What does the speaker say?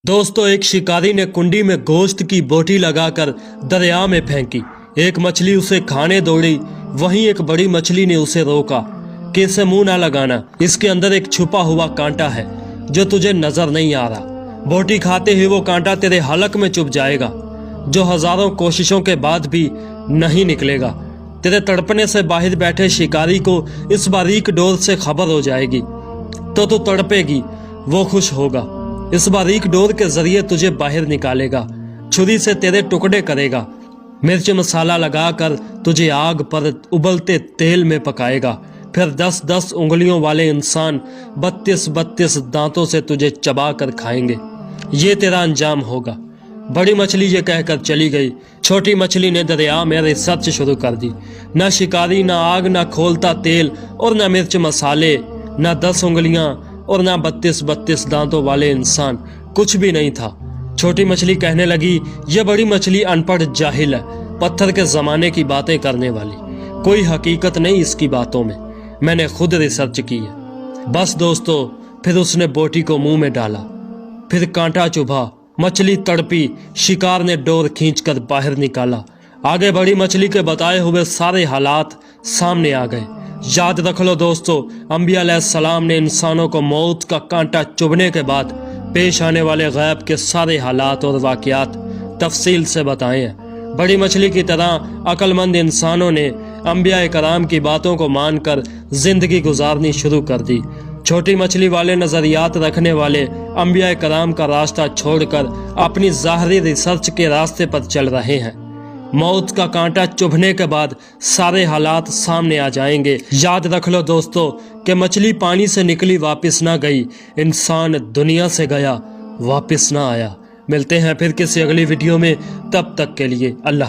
दोस्तों, एक शिकारी ने कुंडी में गोश्त की बोटी लगाकर दरिया में फेंकी। एक मछली उसे खाने दौड़ी। वहीं एक बड़ी मछली ने उसे रोका कि इसे मुंह ना लगाना, इसके अंदर एक छुपा हुआ कांटा है जो तुझे नजर नहीं आ रहा। बोटी खाते ही वो कांटा तेरे हलक में चुभ जाएगा, जो हजारों कोशिशों के बाद भी नहीं निकलेगा। तेरे तड़पने से बाहर बैठे शिकारी को इस बारीक डोर से खबर हो जाएगी तो तू तड़पेगी, वो खुश होगा। इस बारीक डोर के जरिए तुझे बाहर निकालेगा, छुरी से तेरे टुकड़े करेगा, मिर्च मसाला लगाकर तुझे आग पर उबलते तेल में पकाएगा। फिर 10-10 उंगलियों वाले इंसान 32-32 दांतों से तुझे चबा कर खाएंगे। ये तेरा अंजाम होगा। बड़ी मछली ये कहकर चली गई। छोटी मछली ने दरिया में रिसर्च शुरू कर दी। न शिकारी, न आग, न खोलता तेल और न मिर्च मसाले, न 10 उंगलियां और ना 32-32 दांतों वाले इंसान, कुछ भी नहीं था। छोटी मछली कहने लगी, ये बड़ी मछली अनपढ़ जाहिल है, पत्थर के जमाने की बातें करने वाली, कोई हकीकत नहीं इसकी बातों में, मैंने खुद रिसर्च की है। बस दोस्तों, फिर उसने बोटी को मुंह में डाला, फिर कांटा चुभा, मछली तड़पी, शिकार ने डोर खींचकर बाहर निकाला। आगे बड़ी मछली के बताए हुए सारे हालात सामने आ गए। याद रख लो दोस्तों, अंबिया अलैहिस्सलाम ने इंसानों को मौत का कांटा चुभने के बाद पेश आने वाले गैब के सारे हालात और वाकयात तफसील से बताए हैं। बड़ी मछली की तरह अक्लमंद इंसानों ने अंबिया कराम की बातों को मानकर जिंदगी गुजारनी शुरू कर दी। छोटी मछली वाले नजरियात रखने वाले अंबिया कराम का रास्ता छोड़कर अपनी ज़ाहरी रिसर्च के रास्ते पर चल रहे हैं। मौत का कांटा चुभने के बाद सारे हालात सामने आ जाएंगे। याद रख लो दोस्तों कि मछली पानी से निकली वापस ना गई, इंसान दुनिया से गया वापस ना आया। मिलते हैं फिर किसी अगली वीडियो में, तब तक के लिए अल्लाह।